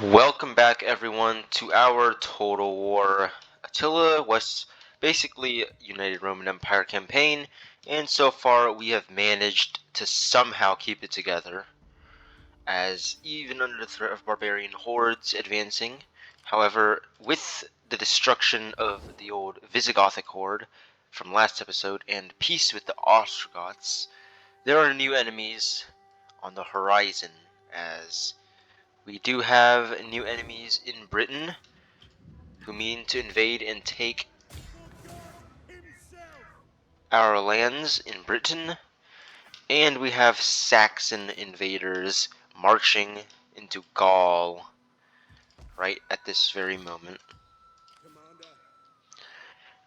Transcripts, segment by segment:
Welcome back, everyone, to our Total War Attila was basically United Roman Empire campaign, and so far we have managed to somehow keep it together, as even under the threat of barbarian hordes advancing. However, with the destruction of the old Visigothic horde from last episode and peace with the Ostrogoths, there are new enemies on the horizon, as we do have new enemies in Britain who mean to invade and take our lands in Britain, and we have Saxon invaders marching into Gaul right at this very moment,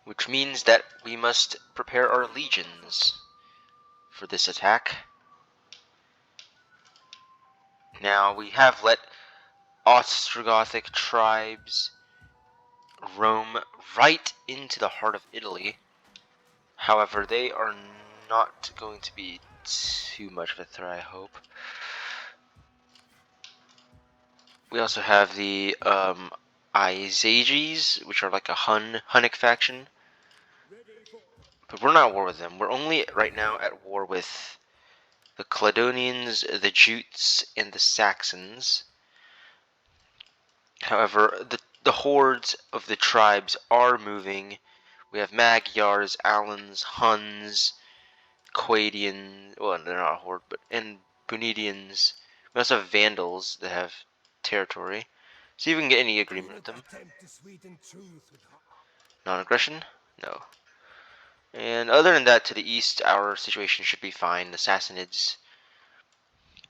which means that we must prepare our legions for this attack. Now, we have let Ostrogothic tribes roam right into the heart of Italy. However, they are not going to be too much of a threat, I hope. We also have the Izayges, which are like a Hunnic faction. But we're not at war with them. We're only right now at war with the Caledonians, the Jutes, and the Saxons. However, the hordes of the tribes are moving. We have Magyars, Alans, Huns, Quadian, well, they're not a horde, and Bunidians. We also have Vandals that have territory. See if we can get any agreement with them. Non-aggression? No. And other than that, to the east, our situation should be fine. The Sassanids,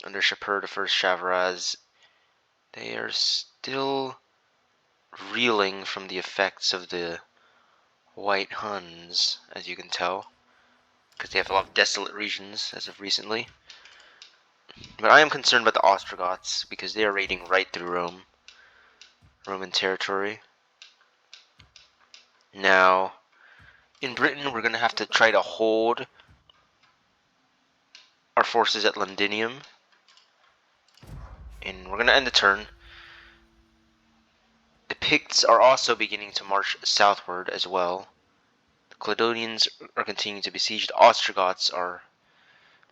under Shapur I Shavraz, they are still reeling from the effects of the White Huns, as you can tell, because they have a lot of desolate regions as of recently. But I am concerned about the Ostrogoths, because they are raiding right through Roman territory. Now, in Britain, we're going to have to try to hold our forces at Londinium, and we're going to end the turn. The Picts are also beginning to march southward as well. The Caledonians are continuing to besiege. The Ostrogoths are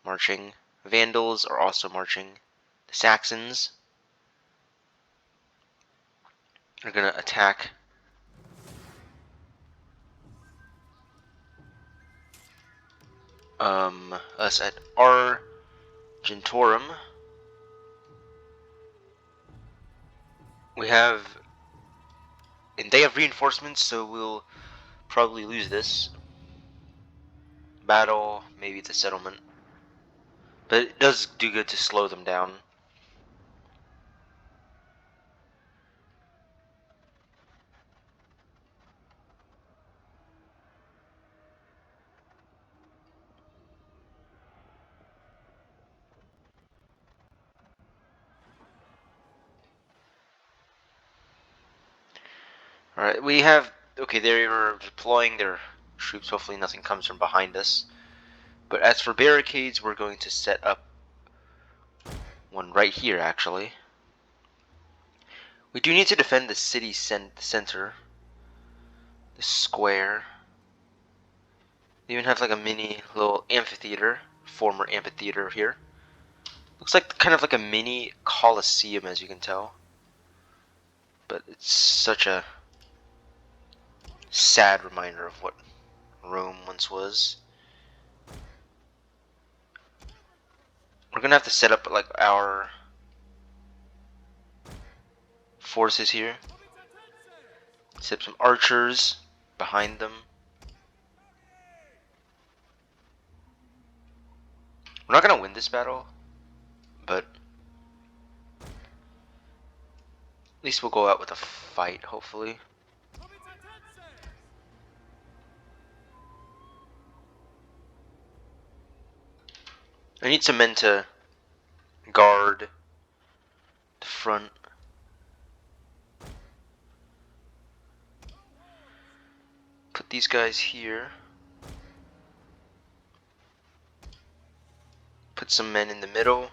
marching. Vandals are also marching. The Saxons are going to attack us at Argentorum. And they have reinforcements, so we'll probably lose this battle, maybe the settlement. But it does do good to slow them down. Alright, we have... Okay, they are deploying their troops. Hopefully nothing comes from behind us. But as for barricades, we're going to set up one right here, actually. We do need to defend the city center. The square. They even have like a mini little amphitheater. Former amphitheater here. Looks like kind of like a mini coliseum, as you can tell. But it's such a sad reminder of what Rome once was. We're gonna have to set up like our forces here. Set up some archers behind them. We're not gonna win this battle, but at least we'll go out with a fight, hopefully. I need some men to guard the front. Put these guys here. Put some men in the middle.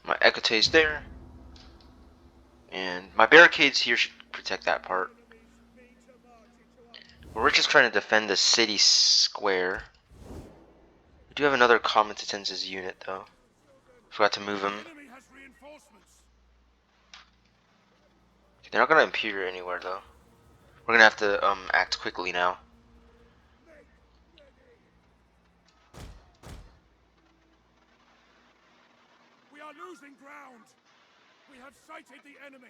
My equites there. And my barricades here should protect that part. We're just trying to defend the city square. We do have another common defenses unit though. Forgot to move him. They're not gonna appear anywhere though. We're gonna have to act quickly now. We are losing ground. We have sighted the enemy.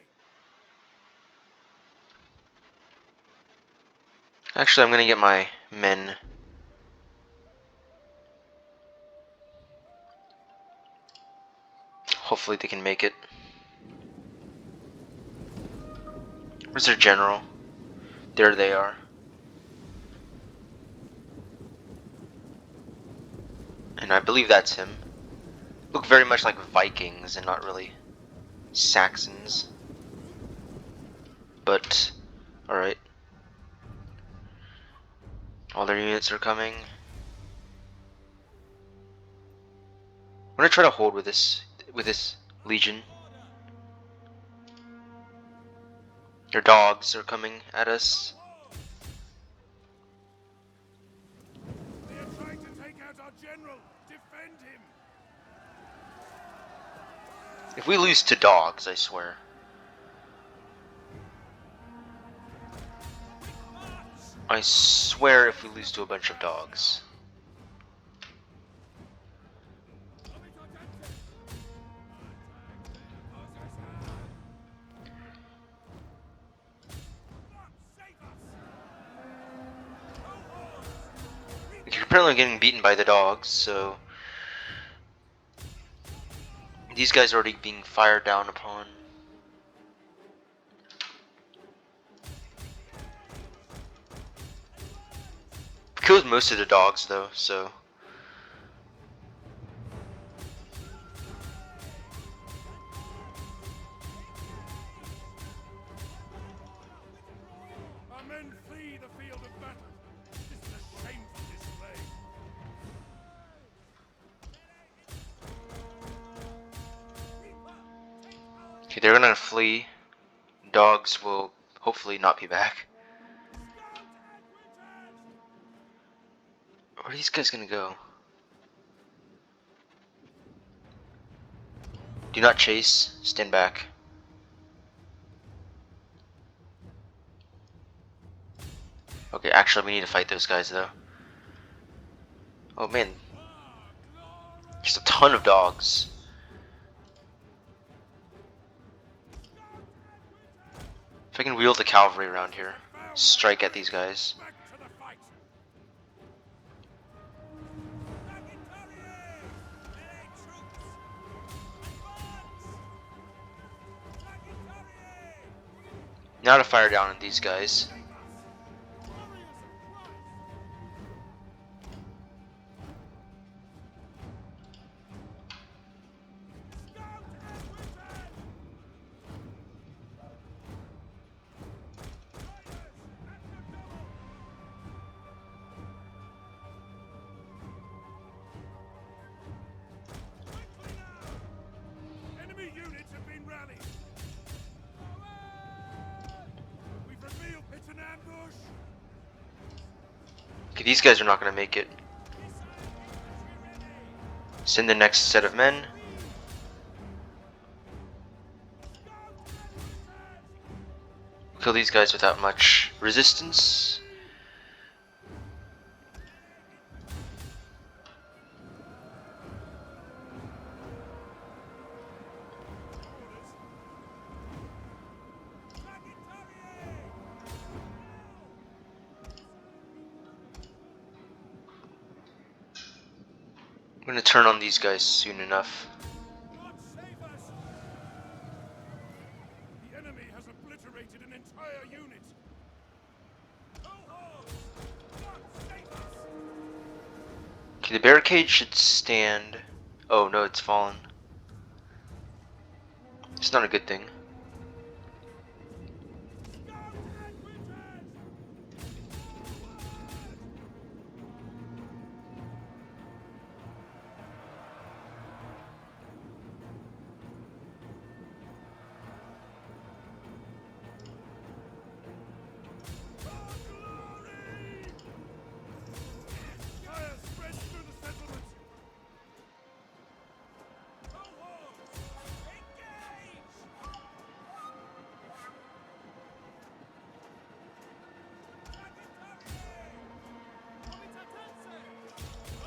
Actually, I'm gonna get my men. Hopefully they can make it. Where's their general? There they are. And I believe that's him. Look very much like Vikings and not really Saxons. But, alright. All their units are coming. I'm gonna try to hold with this legion. Their dogs are coming at us. They are trying to take out our general. Defend him. If we lose to dogs, I swear. I swear if we lose to a bunch of dogs. You're apparently getting beaten by the dogs, so these guys are already being fired down upon. Killed most of the dogs though, so Our men flee the field of battle. This is a shameful display. okay, they're gonna flee. Dogs will hopefully not be back. Where are these guys gonna go? Do not chase. Stand back. Okay, actually we need to fight those guys though. Oh man. There's a ton of dogs. If I can wheel the cavalry around here, strike at these guys. Back to the fight. Now to fire down on these guys. Enemy units have been rallied. We've revealed it's an ambush. Okay, these guys are not gonna make it. Send the next set of men. Kill these guys without much resistance. I'm gonna turn on these guys soon enough. God save us! The enemy has obliterated an entire unit. Cohorts! God save us! Okay, the barricade should stand. Oh no, it's fallen. It's not a good thing.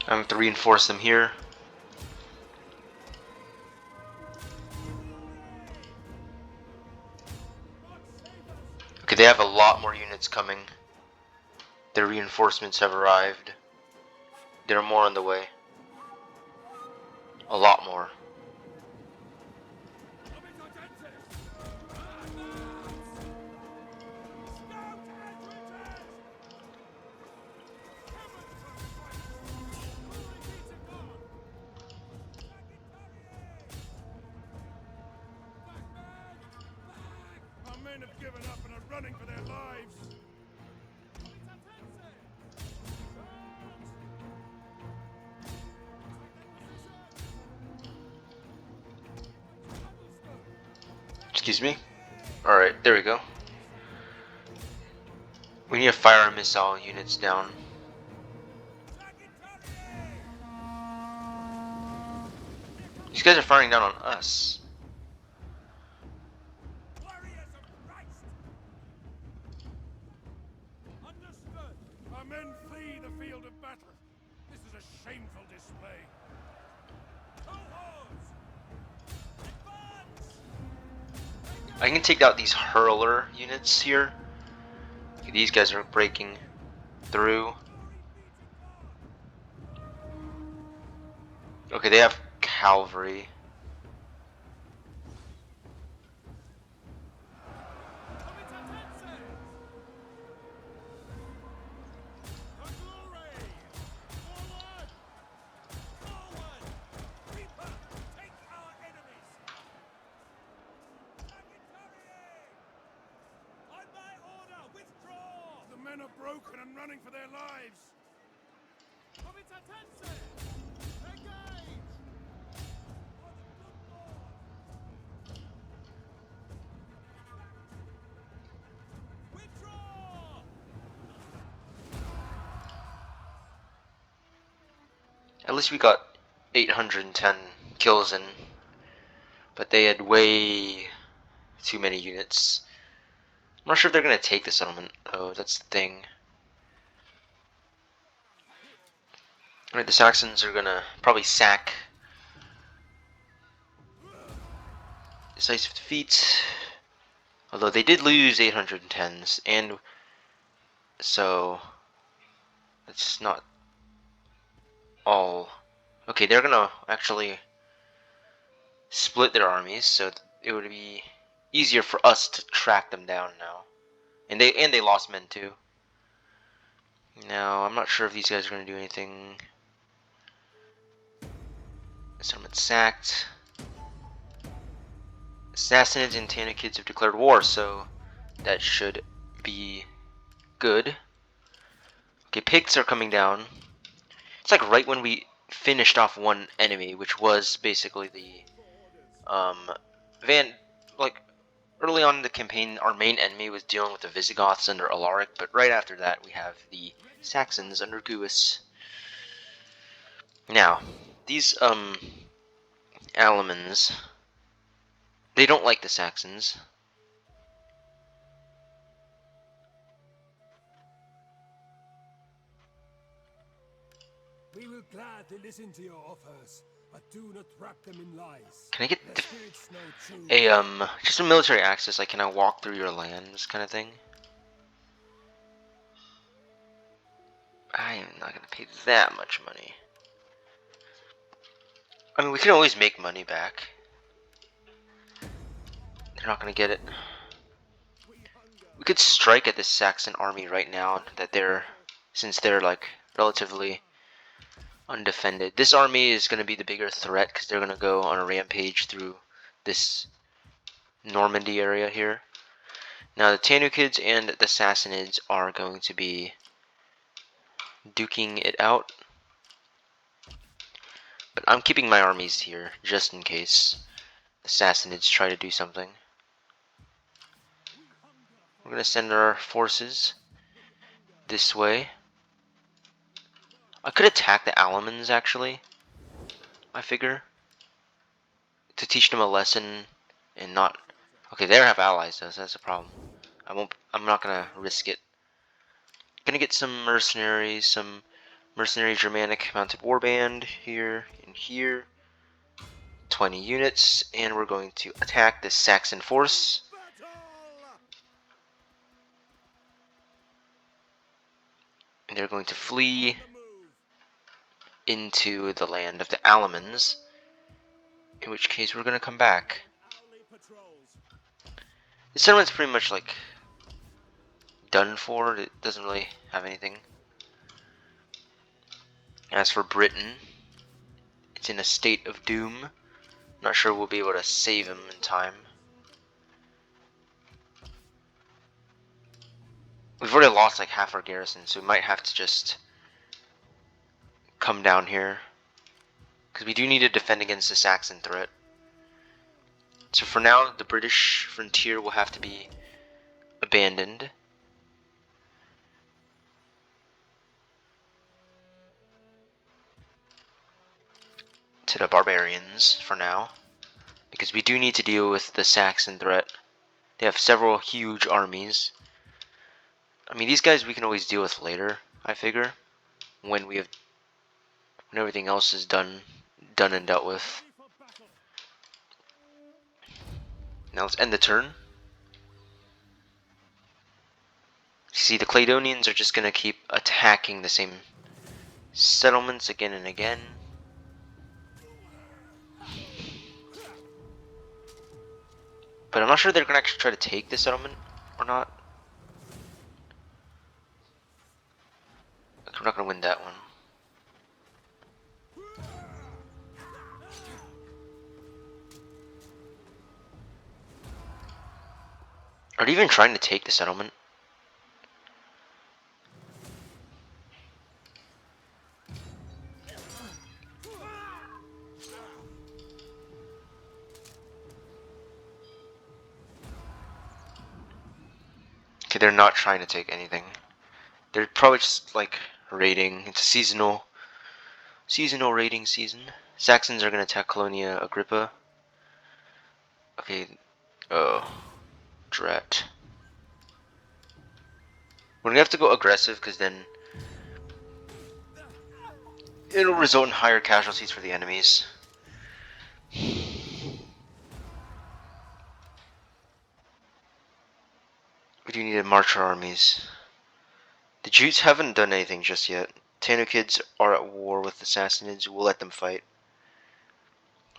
I'm going to reinforce them here. Okay, they have a lot more units coming. Their reinforcements have arrived. There are more on the way. A lot more. Our men have given up and are running for their lives. Excuse me? Alright, there we go. We need to fire our missile units down. These guys are firing down on us. Understood. Our men flee the field of battle. This is a shameful display. Cohorts! Advance! I can take out these hurler units here. Okay, these guys are breaking through. Okay, they have cavalry. The men are broken and running for their lives. At least we got 810 kills in. But they had way too many units. I'm not sure if they're gonna take the settlement. Oh, that's the thing. Alright, the Saxons are gonna probably sack. Decisive defeat. Although they did lose 810s, and so it's not all. Okay, they're gonna actually split their armies, so it would be easier for us to track them down now. And they lost men too. Now I'm not sure if these guys are gonna do anything. Settlement sacked. Sassanids and Hunnic have declared war, so that should be good. Okay, Picts are coming down. It's like right when we finished off one enemy, which was basically the like early on in the campaign, our main enemy was dealing with the Visigoths under Alaric, but right after that we have the Saxons under Gewis. Now, these Alamans, they don't like the Saxons. We will gladly listen to your offers, but do not wrap them in lies. Can I get Their spirits know truth. just a military access, like can I walk through your lands kind of thing? I am not gonna pay that much money. I mean, we can always make money back. They're not gonna get it. We could strike at this Saxon army right now since they're like relatively undefended. This army is gonna be the bigger threat because they're gonna go on a rampage through this Normandy area here. Now the Tanukids and the Sassanids are going to be duking it out. But I'm keeping my armies here just in case the Sassanids try to do something. We're gonna send our forces this way. I could attack the Alamans actually, I figure, to teach them a lesson and not. Okay, they have allies though, so that's a problem. I'm not gonna risk it. Gonna get some mercenaries, some Mercenary Germanic mounted warband here and here. 20 units, and we're going to attack this Saxon force. And they're going to flee into the land of the Alamans, in which case we're going to come back. The settlement's pretty much like done for. It doesn't really have anything. As for Britain, it's in a state of doom. Not sure we'll be able to save him in time. We've already lost like half our garrison, so we might have to just come down here, because we do need to defend against the Saxon threat. So for now, the British frontier will have to be abandoned. To the barbarians for now, because we do need to deal with the Saxon threat. They have several huge armies. I mean, these guys we can always deal with later, I figure, when everything else is done and dealt with. Now let's end the turn. See, the Caledonians are just gonna keep attacking the same settlements again and again. But I'm not sure they're gonna actually try to take the settlement or not. We're not gonna win that one. Are they even trying to take the settlement? Okay, they're not trying to take anything. They're probably just like raiding. It's a seasonal raiding season. Saxons are gonna attack Colonia Agrippa. Okay, oh, drat. We're gonna have to go aggressive, because then it'll result in higher casualties for the enemies. We do need to march our armies. The Jutes haven't done anything just yet. Tanukids are at war with the Sassanids. We'll let them fight.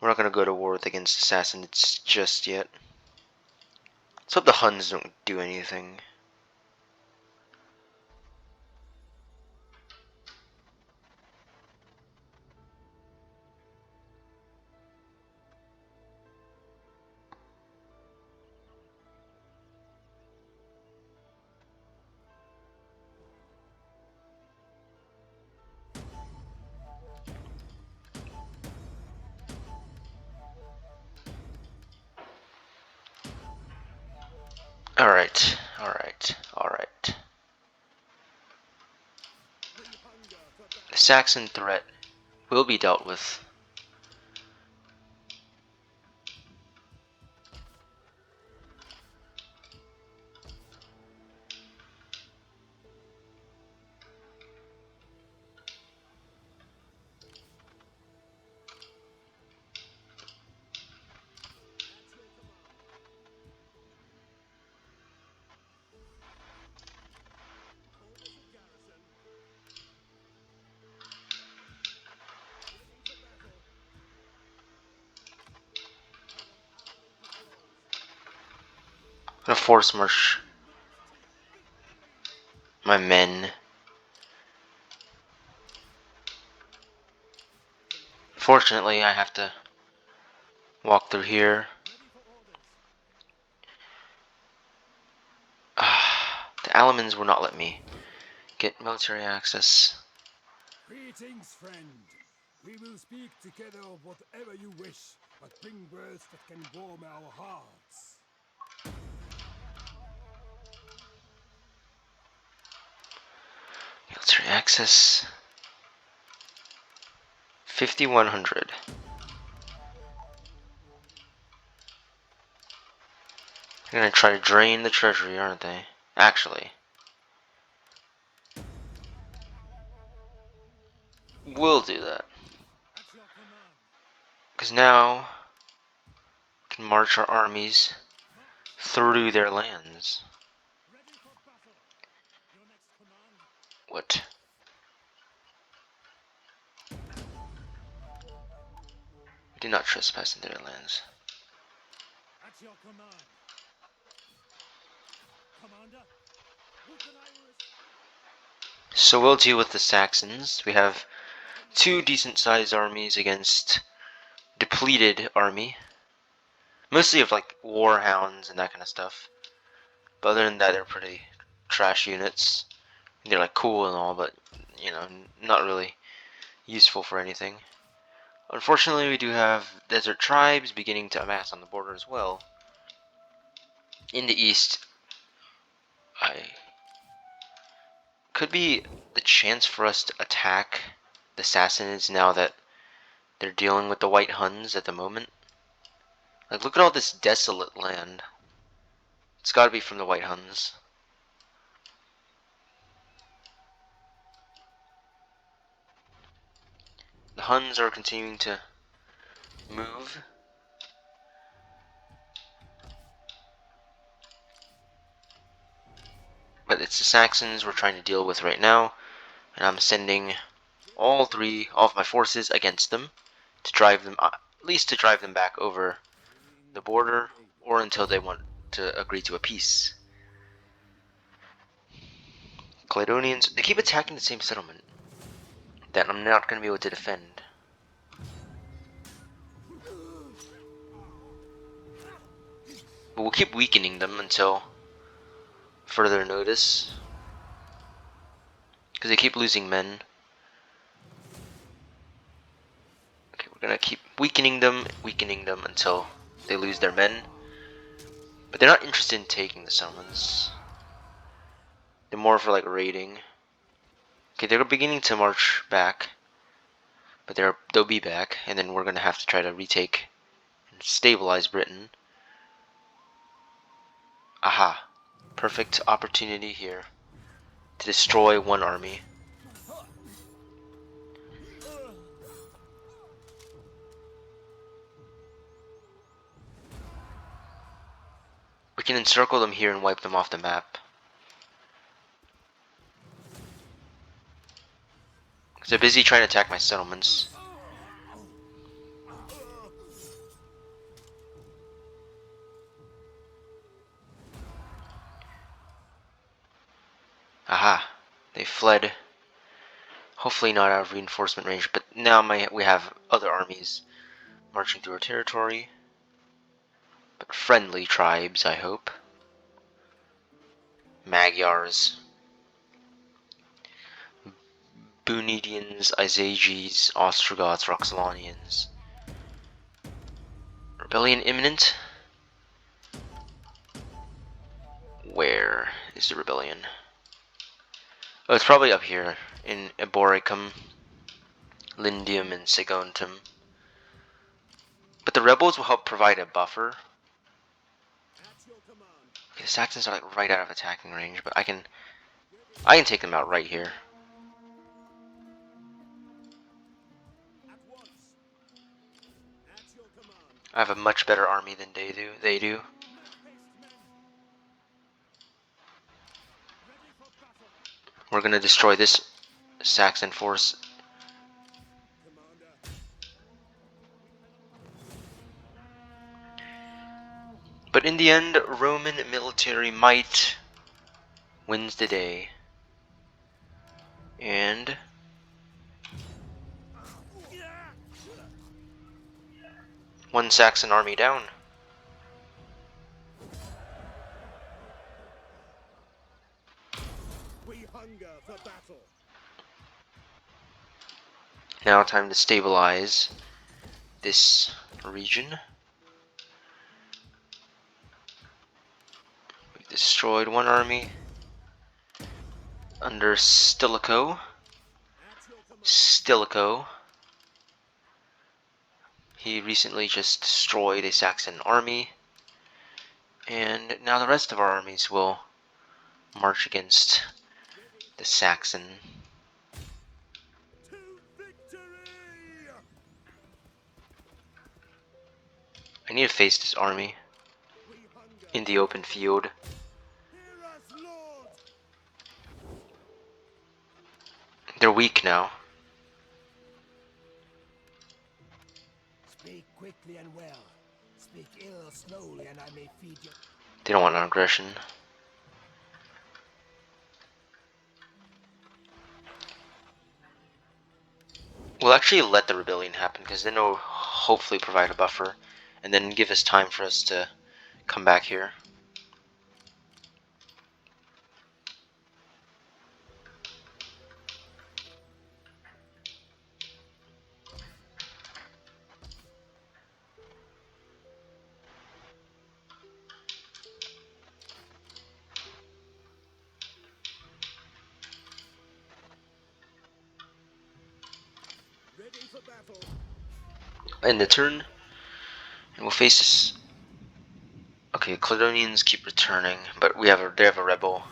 We're not going to go to war against the Sassanids just yet. Let's hope the Huns don't do anything. Alright, alright, alright. The Saxon threat will be dealt with. I'm gonna force march my men. Fortunately, I have to walk through here. The Alamans will not let me get military access. Greetings, friend. We will speak together of whatever you wish, but bring words that can warm our hearts. Military access 5100. They're gonna try to drain the treasury, aren't they? Actually. We'll do that. At your command. Because now we can march our armies March. through their lands. Ready for battle. Your next command. What? We do not trespass into their lands. At your command. Commander. Vulcan Iris. So we'll deal with the Saxons. We have two decent-sized armies against depleted army. Mostly of like warhounds and that kind of stuff. But other than that, they're pretty trash units. They're like cool and all, but you know, not really useful for anything. Unfortunately, we do have desert tribes beginning to amass on the border as well. In the east, I could be the chance for us to attack the Sassanids now that they're dealing with the White Huns at the moment. Like, look at all this desolate land. It's gotta be from the White Huns. The Huns are continuing to move. But it's the Saxons we're trying to deal with right now. And I'm sending all of my forces against them to drive them, at least to drive them back over the border, or until they want to agree to a peace. Caledonians, they keep attacking the same settlement that I'm not going to be able to defend. But we'll keep weakening them until further notice. Because they keep losing men. Okay, we're going to keep weakening them until they lose their men. But they're not interested in taking the settlements. They're more for like raiding. Okay, they're beginning to march back. But they'll be back, and then we're going to have to try to retake and stabilize Britain. Aha. Perfect opportunity here to destroy one army. We can encircle them here and wipe them off the map. Because they're busy trying to attack my settlements. Aha. They fled. Hopefully not out of reinforcement range, but now we have other armies marching through our territory. But friendly tribes, I hope. Magyars. Bunedians, Izayges, Ostrogoths, Roxolanians. Rebellion imminent? Where is the rebellion? Oh, it's probably up here in Eboricum, Lindium, and Sigontum. But the rebels will help provide a buffer. Okay, the Saxons are like right out of attacking range, but I can take them out right here. I have a much better army than they do. We're gonna destroy this Saxon force. But in the end, Roman military might wins the day. And one Saxon army down. We hunger for battle. Now time to stabilize this region. We've destroyed one army under Stilicho. He recently just destroyed a Saxon army. And now the rest of our armies will march against the Saxon. I need to face this army in the open field. Hear us, Lord! They're weak now. Speak quickly and well. Speak ill slowly, and I may feed you. They don't want an aggression. We'll actually let the rebellion happen, because then it'll hopefully provide a buffer, and then give us time for us to come back here. Ready for battle. End the turn, and we'll face this. Okay, Caledonians keep returning, but they have a rebel.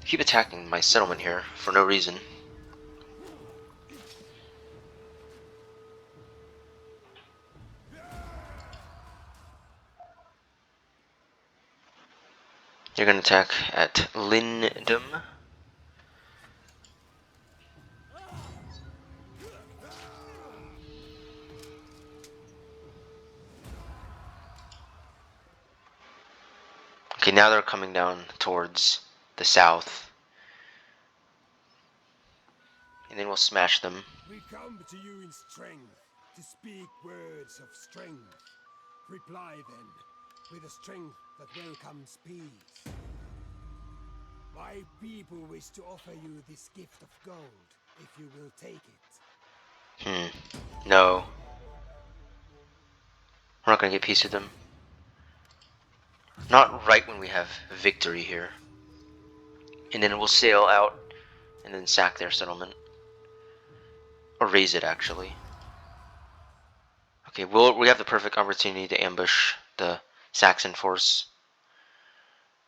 They keep attacking my settlement here for no reason. They're gonna attack at Lindum. Okay, now they're coming down towards the south. And then we'll smash them. We come to you in strength, to speak words of strength. Reply then, with a strength that welcomes peace. My people wish to offer you this gift of gold, if you will take it. No. We're not gonna get peace with them. Not right when we have victory here. And then we'll sail out and then sack their settlement. Or raise it, actually. Okay, we have the perfect opportunity to ambush the Saxon force.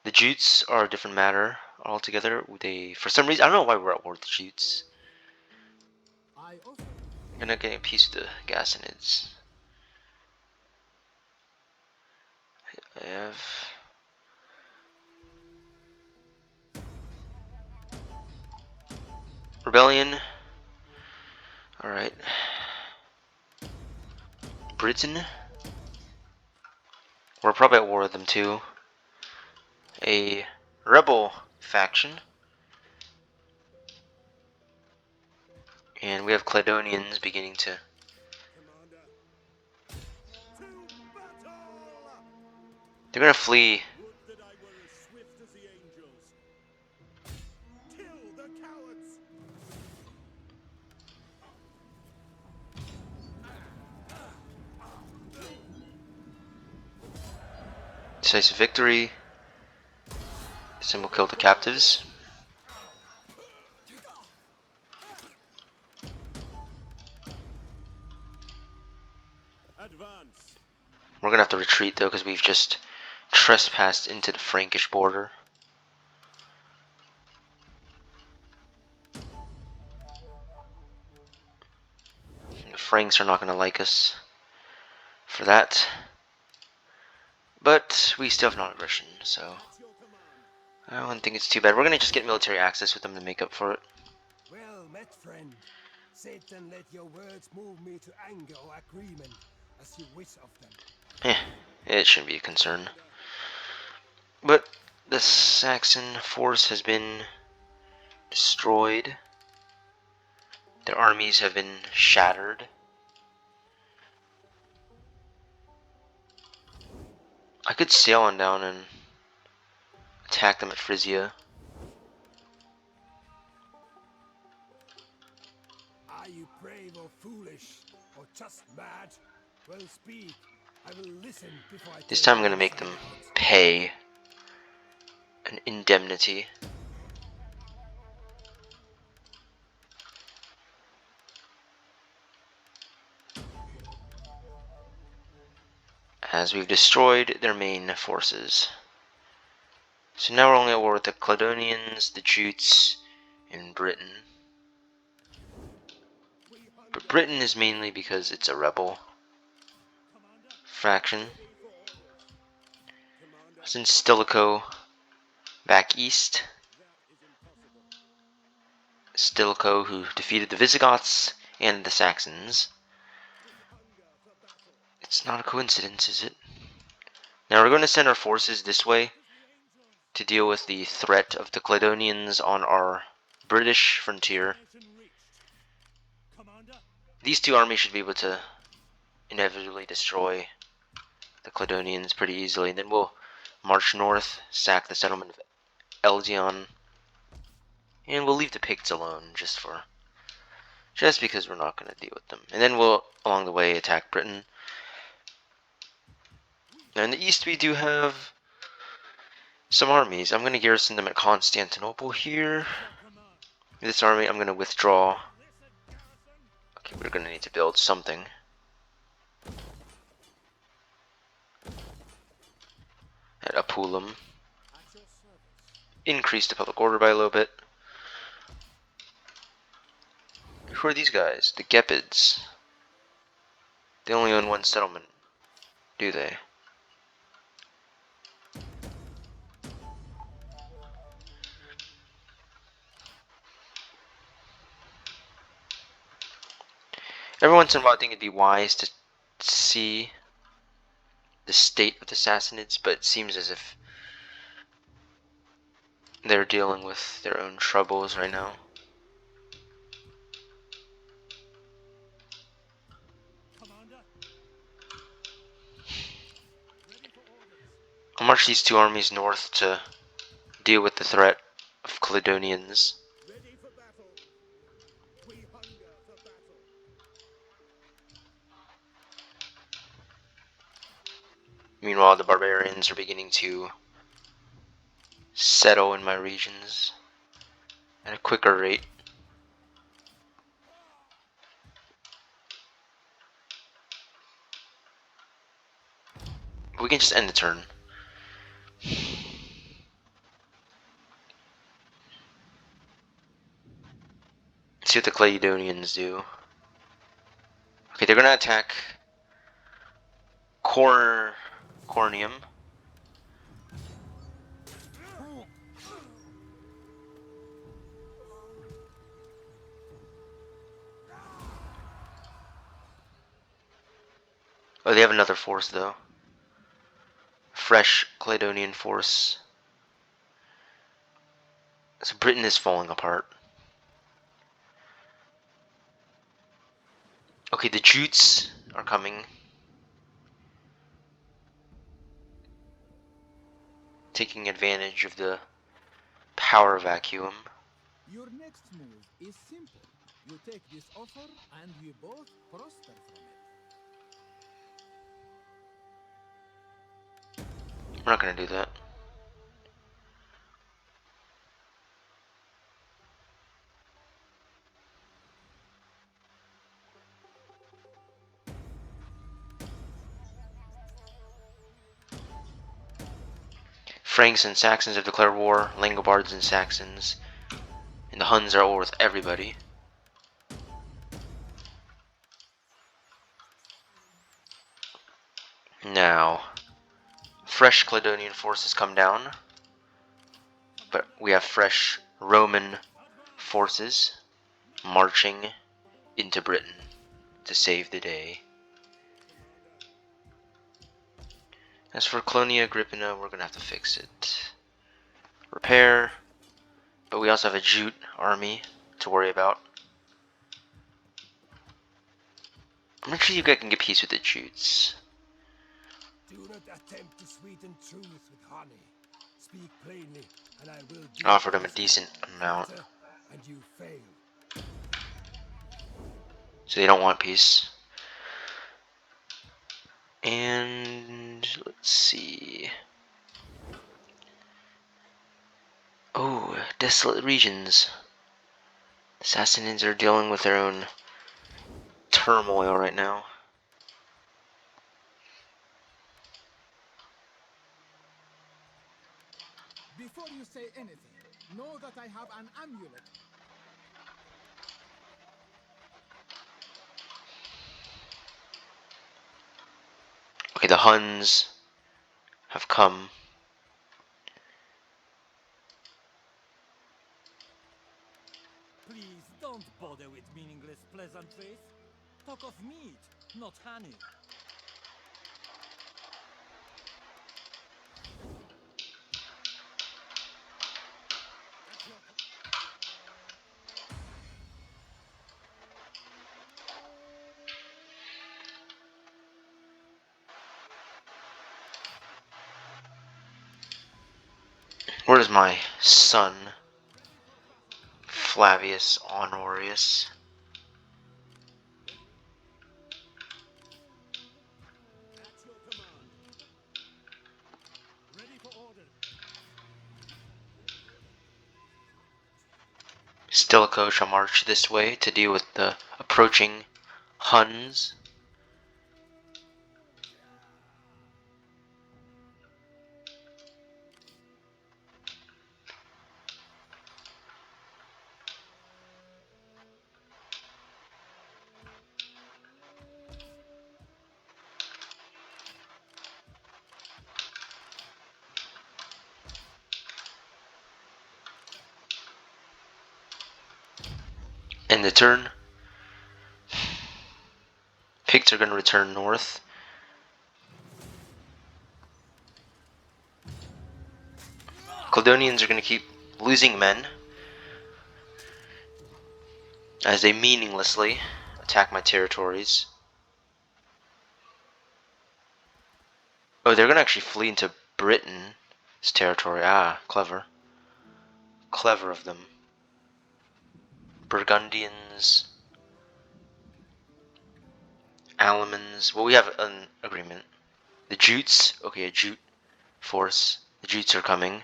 The Jutes are a different matter altogether. For some reason, I don't know why we're at war with the Jutes. We're not getting peace with the Sassanids. I have rebellion. Alright. Britain. We're probably at war with them too. A rebel faction. And we have Caledonians beginning to... Commander. To battle! They're gonna flee. Would that I were as swift as the angels. Kill the cowards! Decisive victory. Then we'll kill the captives. Advance! We're gonna have to retreat though, because we've just trespassed into the Frankish border. The Franks are not gonna like us for that. But we still have non-aggression, so At your command. I don't think it's too bad. We're gonna just get military access with them to make up for it. Well met, friend. Sit and let your words move me to anger or agreement, as you wish of them. It shouldn't be a concern. But the Saxon force has been destroyed. Their armies have been shattered. I could sail on down and attack them at Frisia. Are you brave or foolish, or just mad? Well, speak. I will listen before I This tell time I'm you gonna make inside them out. pay an indemnity. As we've destroyed their main forces. So now we're only at war with the Caledonians, the Jutes, and Britain. But Britain is mainly because it's a rebel faction. Since Stilicho back east. Stilicho, who defeated the Visigoths and the Saxons. It's not a coincidence, is it? Now we're going to send our forces this way to deal with the threat of the Caledonians on our British frontier. These two armies should be able to inevitably destroy the Caledonians pretty easily. And then we'll march north, sack the settlement of Eldion, and we'll leave the Picts alone just because we're not going to deal with them. And then we'll, along the way, attack Britain. Now in the east we do have some armies. I'm going to garrison them at Constantinople here. This army I'm going to withdraw. Okay, we're going to need to build something. At Apulum. Increase the public order by a little bit. Who are these guys? The Gepids. They only own one settlement, do they? Every once in a while I think it'd be wise to see the state of the Sassanids, but it seems as if they're dealing with their own troubles right now. I'll march these two armies north to deal with the threat of Caledonians. Meanwhile, the barbarians are beginning to settle in my regions at a quicker rate. We can just end the turn. See what the Caledonians do. Okay, they're gonna attack Cornium. Oh, they have another force though. Fresh Caledonian force. So Britain is falling apart. Okay, the Jutes are coming. Taking advantage of the power vacuum. Your next move is simple. You take this offer and we both prosper from it. We're not gonna do that. Franks and Saxons have declared war, Langobards and Saxons, and the Huns are at war with everybody. Now, fresh Caledonian forces come down, but we have fresh Roman forces marching into Britain to save the day. As for Colonia Agrippina, we're gonna have to fix it. Repair, but we also have a Jute army to worry about. I'm not sure you guys can get peace with the Jutes. Do not attempt to sweeten truth with honey. Speak plainly, and I will I offered them a decent amount. And you fail. So they don't want peace. And let's see. Oh, desolate regions. The Sassanids are dealing with their own turmoil right now. Before you say anything, know that I have an amulet. Huns have come. Please don't bother with meaningless pleasantries. Talk of meat, not honey. Where is my son, Flavius Honorius? At your command. Ready for order. Stilicho shall march this way to deal with the approaching Huns. End the turn. Picts are going to return north. Caledonians are going to keep losing men as they meaninglessly attack my territories. Oh, they're going to actually flee into Britain's territory. Ah, clever. Clever of them. Burgundians. Alamans. Well, we have an agreement. The Jutes. Okay, a Jute force. The Jutes are coming.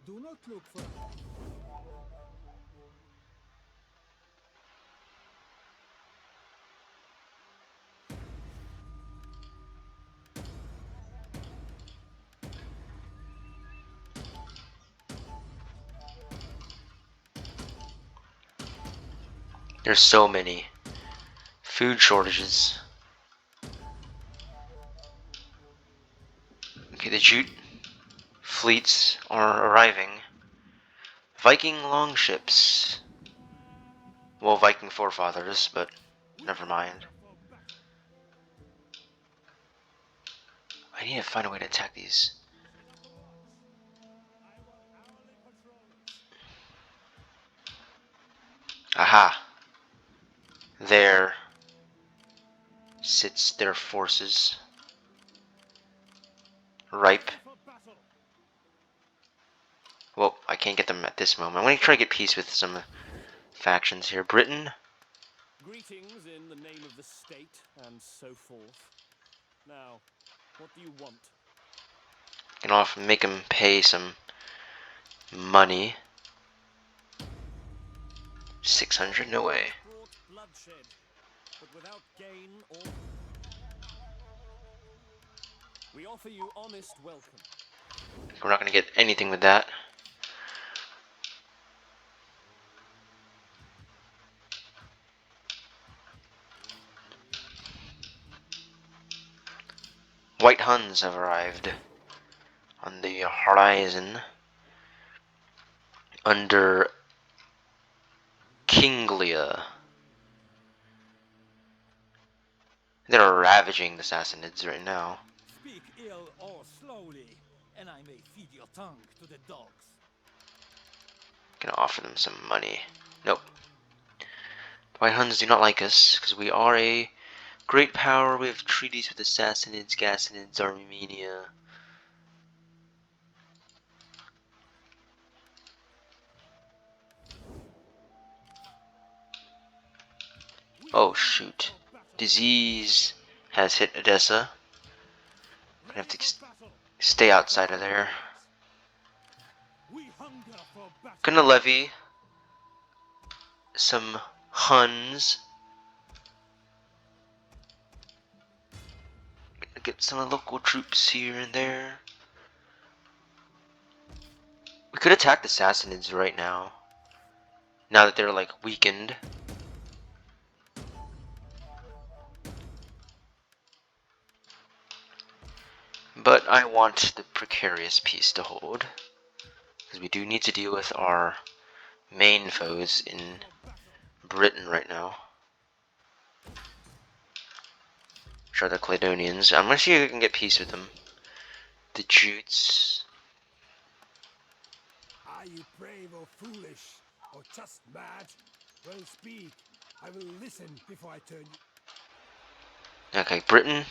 Do not look for... There's so many food shortages. Okay, the Jute fleets are arriving. Viking longships. Well, Viking forefathers, but never mind. I need to find a way to attack these. Aha! There sits their forces. Ripe. Well, I can't get them at this moment. I'm going to try to get peace with some factions here. Britain. Greetings in the name of the state, and so forth. Now, what do you want? Can often make them pay some money. 600, no way. Brought bloodshed, but without gain or... We offer you honest welcome. We're not going to get anything with that. White Huns have arrived on the horizon under King Gewis. They're ravaging the Sassanids right now. Speak ill or slowly, and I may feed your tongue to the dogs. Gonna offer them some money. Nope. The White Huns do not like us because we are a great power. We have treaties with the Sassanids, Sassanids, Armenia. Oh shoot. Disease has hit Edessa. I'm gonna have to stay outside of there. Gonna levy some Huns. Gonna get some local troops here and there. We could attack the Sassanids right now. now that they're like weakened. But I want the precarious peace to hold, because we do need to deal with our main foes in Britain right now, which are the Caledonians. I'm gonna see if I can get peace with them. The Jutes. Are you brave or foolish, or just mad? Well, speak. I will listen before I turn you. Okay, Britain.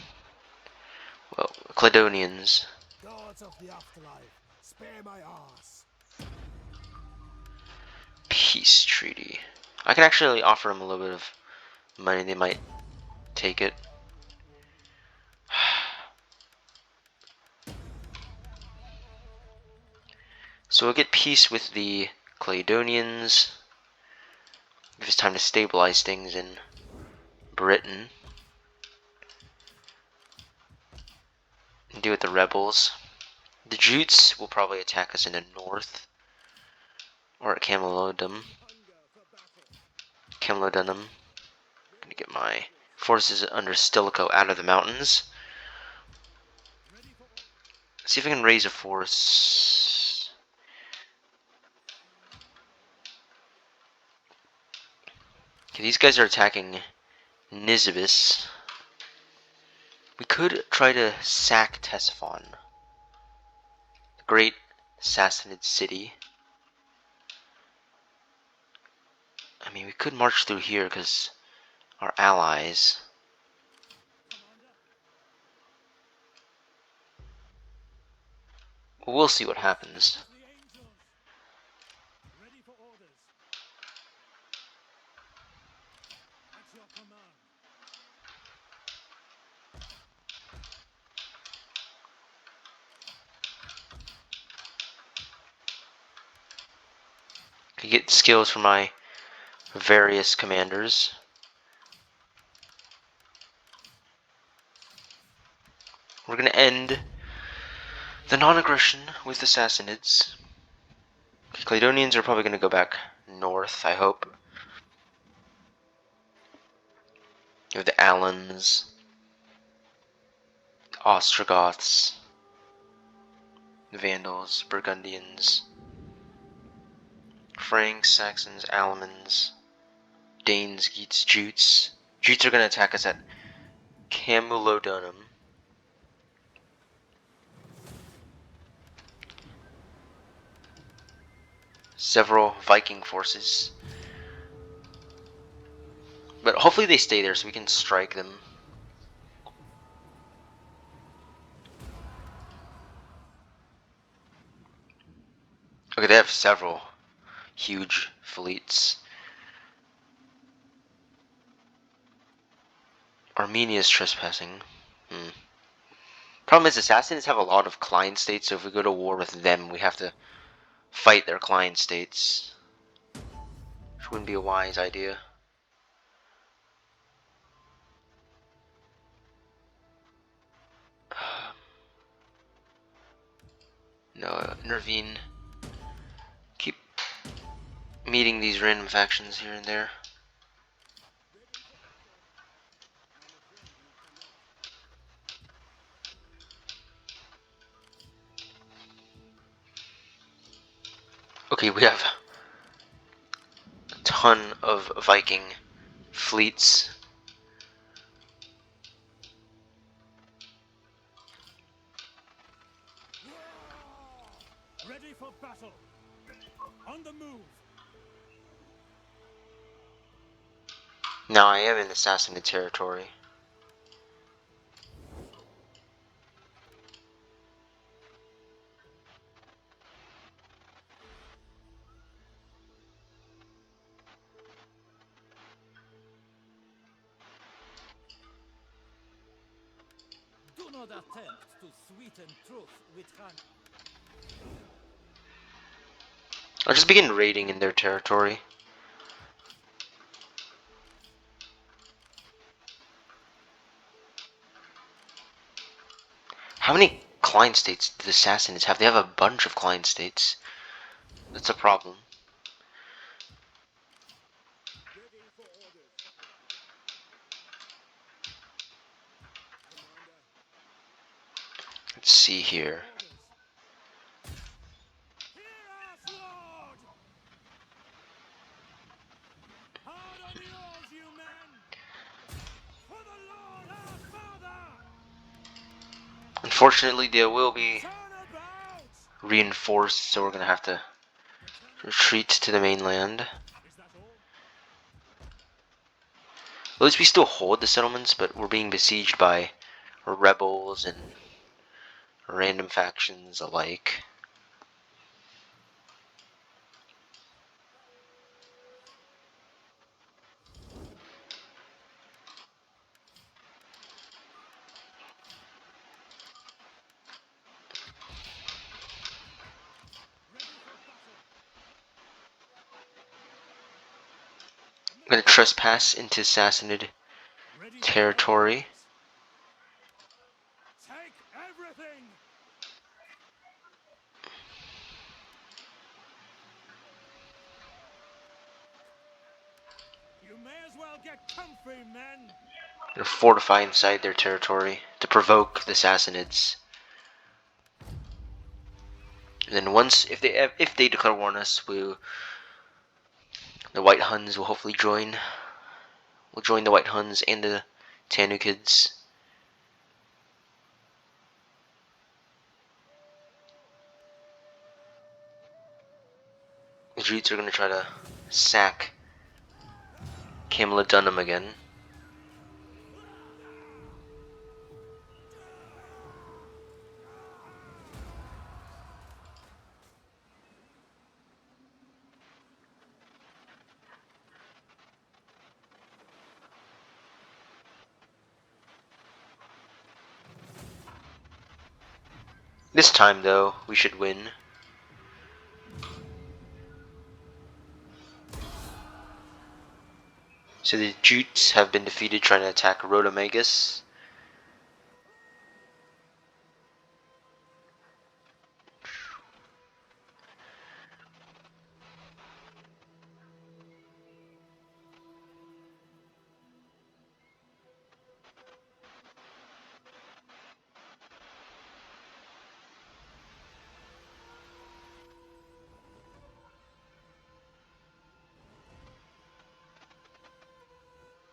Well, Caledonians. Gods of the afterlife, spare my ass. Peace treaty. I can actually offer them a little bit of money. They might take it. So we'll get peace with the Caledonians. If it's time to stabilize things in Britain. And deal with the rebels. The Jutes will probably attack us in the north. Or at Camelodunum. Camelodunum. Gonna get my forces under Stilicho out of the mountains. See if I can raise a force. Okay, these guys are attacking Nisibis. We could try to sack Ctesiphon, the great Sassanid city. I mean, we could march through here because our allies. We'll see what happens. The angels. Ready for orders. At your command. Could get skills from my various commanders. We're gonna end the non-aggression with the Sassanids. Caledonians are probably gonna go back north, I hope. You have the Alans, Ostrogoths, Vandals, Burgundians, Franks, Saxons, Alamans, Danes, Geats, Jutes. Jutes are gonna attack us at Camelodunum. Several Viking forces. But hopefully they stay there so we can strike them. Okay, they have several huge fleets. Armenia's trespassing. Problem is, Assassins have a lot of client states, so if we go to war with them, we have to fight their client states. Which wouldn't be a wise idea. No, intervene. Keep meeting these random factions here and there. Okay, we have a ton of Viking fleets. Ready for battle. On the move. Now I am in Assassinate territory. Do not attempt to sweeten truth with honey. I'll just begin raiding in their territory. How many client states do the Sassanids have? They have a bunch of client states. That's a problem. Let's see here. Hear us, Lord! Hard on the oars, you men! For the Lord our Father! Unfortunately, they will be Turn about! reinforced, so we're gonna have to retreat to the mainland. Is that all? At least we still hold the settlements, but we're being besieged by rebels and random factions alike. Ready for battle! I'm gonna trespass into Sassanid Ready for territory. orders. Take everything! You may as well get comfy, men! Gonna fortify inside their territory to provoke the Sassanids. And then once, if they declare war on us, the White Huns will hopefully join. We'll join the White Huns and the Tanukids. The Jutes are gonna try to sack Caledonian again. This time, though, we should win. So the Jutes have been defeated trying to attack Rhodomagus.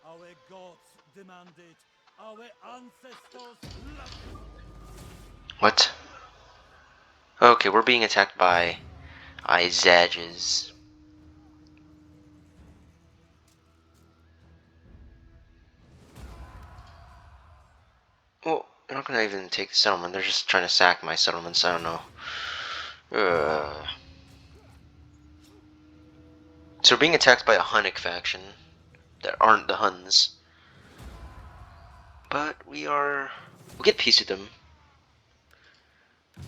Our gods demand it. Our ancestors love it. What? Okay, we're being attacked by Izayges. Well, they're not gonna even take the settlement. They're just trying to sack my settlements. I don't know. So we're being attacked by a Hunnic faction that aren't the Huns. But we'll get peace with them.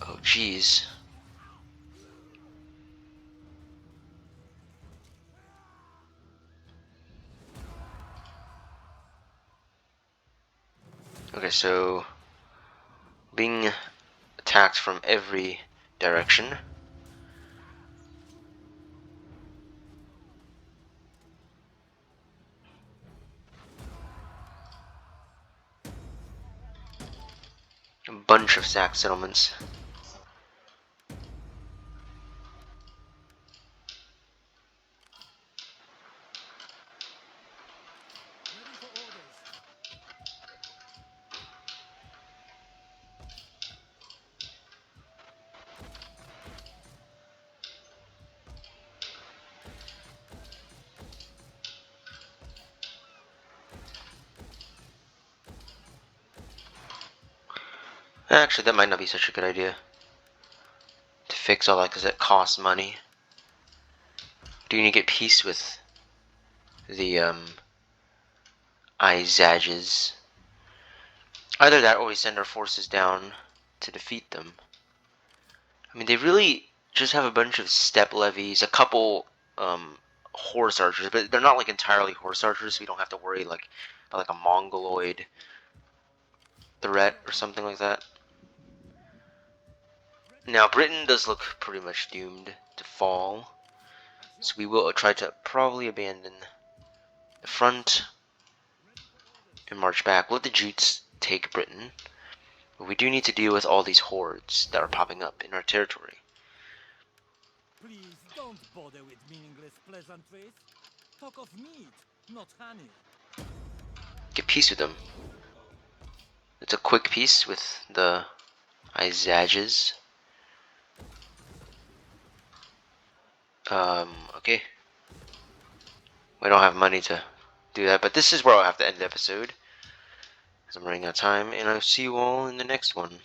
Oh, jeez. Okay, so being attacked from every direction. A bunch of sacked settlements. Ready for orders. Actually, that might not be such a good idea to fix all that because it costs money. Do you need to get peace with the Izayges? Either that or we send our forces down to defeat them. I mean, they really just have a bunch of steppe levies, a couple horse archers, but they're not like entirely horse archers, so we don't have to worry like about like a Mongoloid threat or something like that. Now, Britain does look pretty much doomed to fall, so we will try to probably abandon the front and march back. We'll let the Jutes take Britain. But we do need to deal with all these hordes that are popping up in our territory. Please don't bother with meaningless pleasantries. Talk of meat, not honey. Get peace with them. It's a quick peace with the Izayges. Okay. We don't have money to do that, but this is where I'll have to end the episode, because I'm running out of time, and I'll see you all in the next one.